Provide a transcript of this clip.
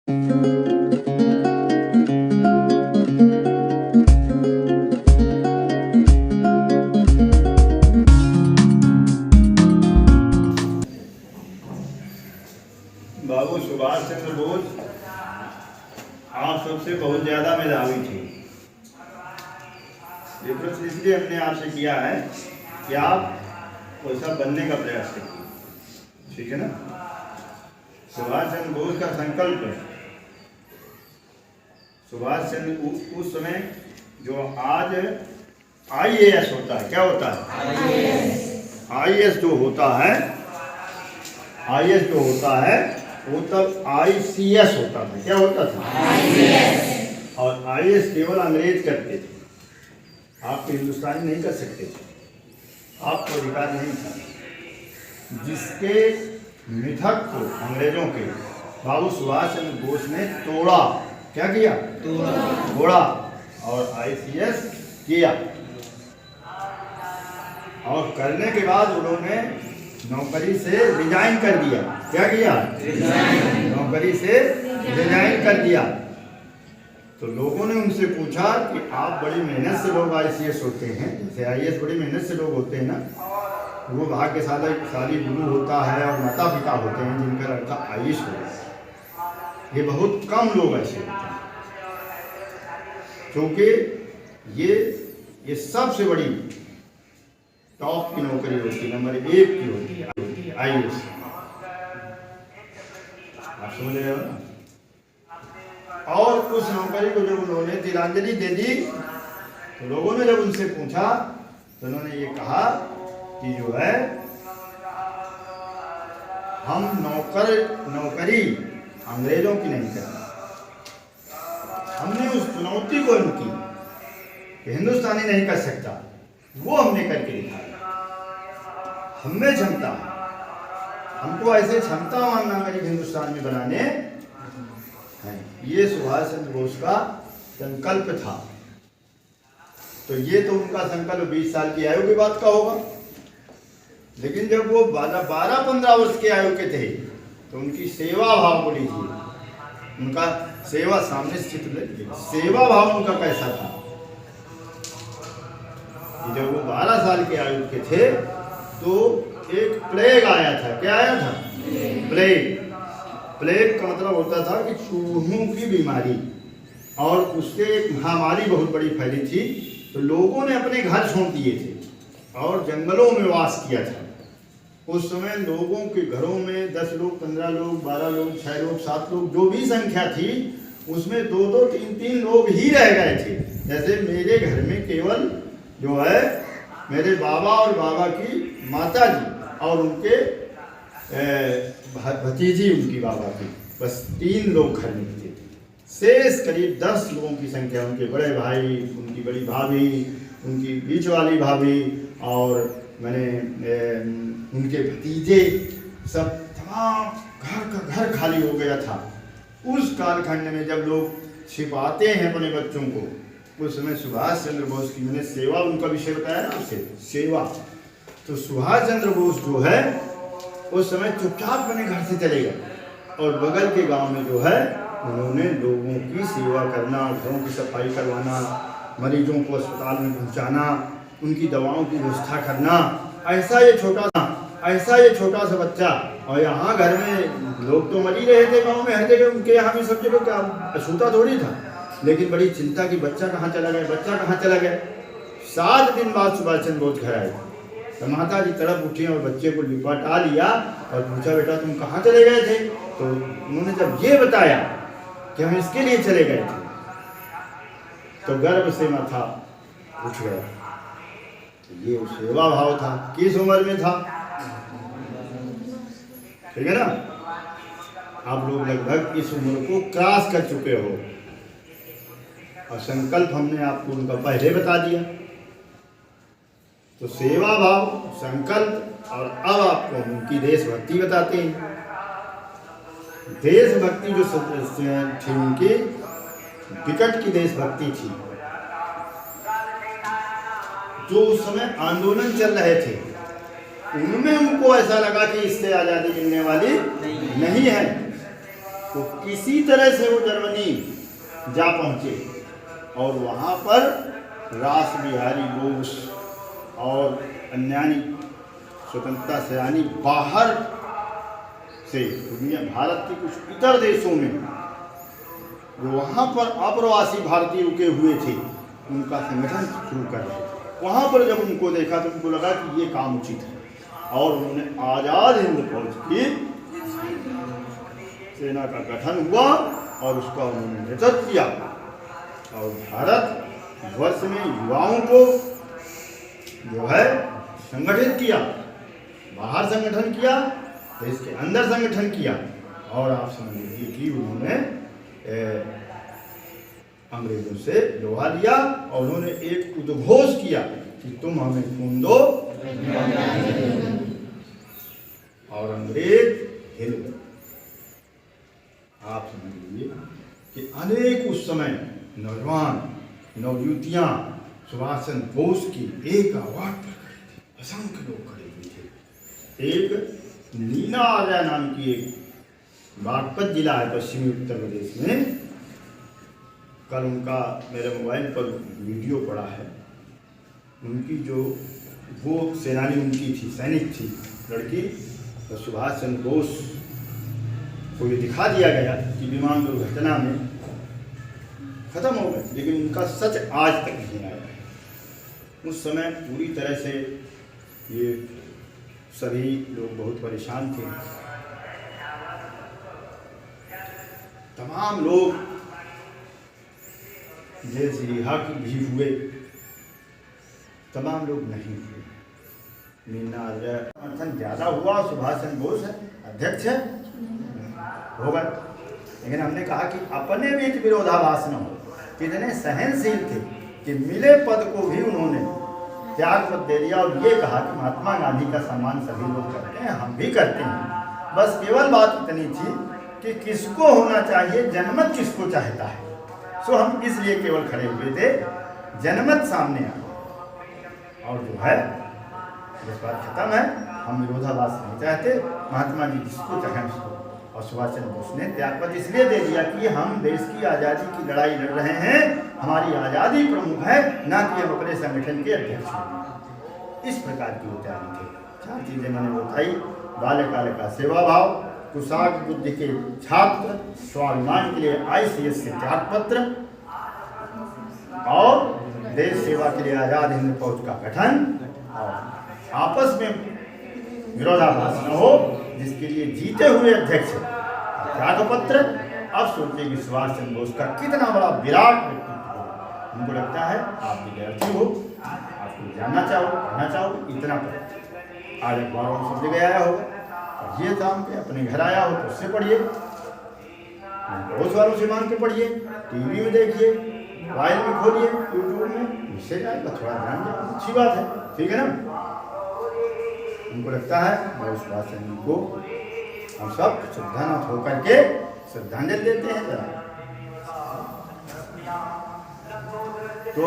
बाबू सुभाष चंद्र बोस आप सबसे बहुत ज्यादा मेधावी थे। ये प्रश्न इसलिए हमने आपसे किया है कि आप वैसा बनने का प्रयास करिए, ठीक है ना। सुभाष चंद्र बोस का संकल्प है, सुभाष चंद्र उस समय जो आज IAS होता है, क्या होता है IAS जो होता है, IAS जो होता है वो तब ICS होता था। क्या होता था? ICS। और IAS केवल अंग्रेज करते थे, आप तो हिंदुस्तानी नहीं कर सकते थे, आपको अधिकार नहीं था। जिसके मिथक को अंग्रेजों के बाबू सुभाष चंद्र बोस ने तोड़ा, क्या किया? तोड़ा और ICS किया। और करने के बाद उन्होंने नौकरी से रिजाइन कर दिया। क्या किया? नौकरी से रिजाइन कर दिया। तो लोगों ने उनसे पूछा कि आप बड़ी मेहनत से लोग ICS होते हैं, जैसे IAS बड़ी मेहनत से लोग होते हैं ना, वो भाग्यशाली गुरु होता है और माता पिता होते हैं जिनका लड़का IAS हो, ये बहुत कम लोग ऐसे होते हैं, क्योंकि ये सबसे बड़ी टॉप की नौकरी होती है, नंबर 1 की होती है IAS। आप समझ रहे हो ना। और उस नौकरी को जब उन्होंने तिलांजलि दे दी तो लोगों ने जब उनसे पूछा तो उन्होंने ये कहा कि जो है हम नौकरी अंग्रेजों की नहीं करते। हमने उस चुनौती को इनकी कि हिंदुस्तानी नहीं कर सकता, वो हमने करके दिखाया। हमें क्षमता, हमको ऐसे क्षमतावान नागरिक हिंदुस्तान में बनाने हैं। ये सुभाष चंद्र बोस का संकल्प था। तो ये तो उनका संकल्प 20 साल की आयु की बात का होगा, लेकिन जब वो 12-15 वर्ष के आयु के थे तो उनकी सेवा भाव को लीजिए, उनका सेवा सामने स्थित सेवा भाव उनका कैसा था। जब वो 12 साल के आयु के थे तो एक प्लेग आया था। क्या आया था? प्लेग का मतलब होता था कि चूहों की बीमारी, और उससे एक महामारी बहुत बड़ी फैली थी। तो लोगों ने अपने घर छोड़ दिए थे और जंगलों में वास किया था। उस समय लोगों के घरों में 10 लोग, 15 लोग, 12 लोग, 6 लोग, 7 लोग, जो भी संख्या थी उसमें 2-2, 3-3 लोग ही रह गए थे। जैसे मेरे घर में केवल जो है मेरे बाबा और बाबा की माता जी और उनके भतीजी उनकी बाबा की, बस 3 लोग घर में थे। शेष करीब 10 लोगों की संख्या, उनके बड़े भाई, उनकी बड़ी भाभी, उनकी बीच वाली भाभी और उनके भतीजे, सब तमाम घर का घर खाली हो गया था। उस कालखंड में जब लोग छिपाते हैं अपने बच्चों को, उस समय सुभाष चंद्र बोस की, मैंने सेवा उनका विषय बताया ना आपसे, सेवा। तो सुभाष चंद्र बोस जो है उस समय चुपचाप अपने घर से चले गए और बगल के गांव में जो है उन्होंने लोगों की सेवा करना, घरों की सफाई करवाना, मरीजों को अस्पताल में पहुंचाना, उनकी दवाओं की व्यवस्था करना। ऐसा ये छोटा सा बच्चा, और यहाँ घर में लोग तो मर ही रहे थे गाँव में, हर जगह उनके यहाँ भी सब जगह, क्या अछूता थोड़ी था, लेकिन बड़ी चिंता कि बच्चा कहाँ चला गया। 7 दिन बाद सुभाष चंद्र बोस घर आए तो माता जी तड़प उठी और बच्चे को लिपटा लिया और पूछा, बेटा तुम कहाँ चले गए थे? तो उन्होंने जब ये बताया कि हम इसके लिए चले गए थे तो गर्भ से माथा उठ गया। ये सेवा भाव था। किस उम्र में था? ठीक है ना। आप लोग लगभग इस उम्र को क्रॉस कर चुके हो और संकल्प हमने आपको उनका पहले बता दिया। तो सेवा भाव, संकल्प, और अब आपको उनकी देशभक्ति बताते हैं। देशभक्ति जो थी उनकी, विकट की देशभक्ति थी। जो उस समय आंदोलन चल रहे थे उनमें उनको ऐसा लगा कि इससे आज़ादी मिलने वाली नहीं है। तो किसी तरह से वो जर्मनी जा पहुँचे और वहाँ पर रास बिहारी बोस और अन्यानी स्वतंत्रता सेनानी बाहर से दुनिया भारत के कुछ इतर देशों में जो वहाँ पर अप्रवासी भारतीय रुके हुए थे उनका संगठन शुरू कर रहे थे। वहाँ पर जब उनको देखा तो उनको लगा कि ये काम उचित है और उन्होंने आज़ाद हिंद फौज की सेना का गठन हुआ और उसका उन्होंने नेतृत्व किया और भारत वर्ष में युवाओं को जो है संगठित किया, बाहर संगठन किया, देश के अंदर संगठन किया और आप समझ लीजिए कि उन्होंने अंग्रेजों से लोहा लिया और उन्होंने एक उद्घोष किया कि तुम हमें खून दो और अंग्रेज हिल गए। आप समझ लीजिए कि अनेक उस समय नौजवान नवयुवतियां सुभाष चंद्र बोस की एक आवाज पर खड़े थे, असंख्य लोग खड़े हुए थे। एक नीना आर्या नाम की एक बागपत जिला है पश्चिमी उत्तर प्रदेश में, कल उनका मेरे मोबाइल पर वीडियो पड़ा है। उनकी जो वो सेनानी उनकी थी, सैनिक थी लड़की, तो सुभाष चंद्र बोस को ये दिखा दिया गया कि विमान दुर्घटना में खत्म हो गए, लेकिन उनका सच आज तक नहीं आया है। उस समय पूरी तरह से ये सभी लोग बहुत परेशान थे। तमाम लोग जैसे हक भी हुए, तमाम लोग नहीं हुए। मीना समर्थन ज़्यादा हुआ, सुभाष चंद्र बोस है अध्यक्ष है होगा, लेकिन हमने कहा कि अपने बीच विरोधाभास न हो। कितने सहनशील थे कि मिले पद को भी उन्होंने त्याग पद दे दिया और ये कहा कि महात्मा गांधी का सम्मान सभी लोग करते हैं, हम भी करते हैं, बस केवल बात इतनी थी कि किसको होना चाहिए, जनमत किसको चाहता है। सो हम इसलिए केवल खड़े हुए थे, जनमत सामने आ और जो है इस बात खत्म है, हम विरोधाभास नहीं चाहते, महात्मा जी जिसको चाहें उसको। और सुभाष चंद्र बोस ने त्यागपत्र इसलिए दे दिया कि हम देश की आज़ादी की लड़ाई लड़ रहे हैं, हमारी आज़ादी प्रमुख है, ना कि हम अपने संगठन के अध्यक्ष हैं। इस प्रकार की वो त्यागी थे। चार चीज़ें मैंने बताई, बाल्यकाल का सेवा भाव, कुशाग्र बुद्धि के छात्र, स्वाभिमान के लिए ICS से त्यागपत्र और देश सेवा के लिए आज़ाद हिंद फौज का गठन और आपस में विरोधाभास न हो, जिसके लिए जीते हुए अध्यक्ष त्यागपत्र। अब सोचिए कि सुभाष चंद्र बोस का कितना बड़ा विराट व्यक्तित्व हो। हमको लगता है आप विद्यार्थी हो, आपको जानना चाहो, पढ़ना चाहो, इतना पढ़ो। आज अखबारों में सब जगह आया होगा, पढ़िए, काम पे अपने घर आया हो तो उससे पढ़िए, पड़ोस वालों से मांग के पढ़िए, टीवी में देखिए, मोबाइल में खोलिए, यूट्यूब में, इससे जाएगा थोड़ा ध्यान जाए, अच्छी बात है, ठीक है ना। उनको लगता है मैं उस सुभाष चंद्र को हम सब श्रद्धानाथ होकर के श्रद्धांजलि देते हैं जरा। तो